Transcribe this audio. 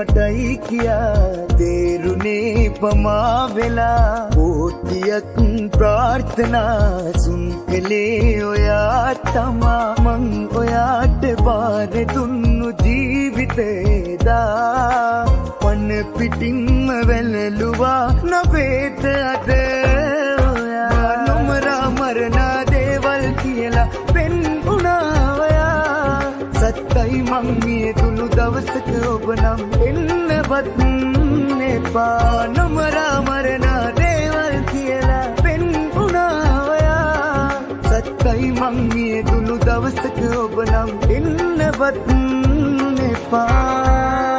මටයි කියා තේරුනේ පමා වෙලා ඕතියක් ප්‍රාර්ථනා සුන් කළේ ඔයා තමා මං ඔයාට බාර දුන්නු ජීවිතේදා පන පිටින්ම වැළලුවා නවේත අද ඔයා නොමරා මරණා දේවල් කියලා පෙන්වුණා ඔයා සත්තයි මං මියදුණු දවසක ඔබ නම් එන්නවත් එපා නොමරා මරණා දේවල් කියලා පෙන්වුණා ඔයා සත්තයි මං මියදුණු දවසක ඔබ නම් එන්නවත් එපා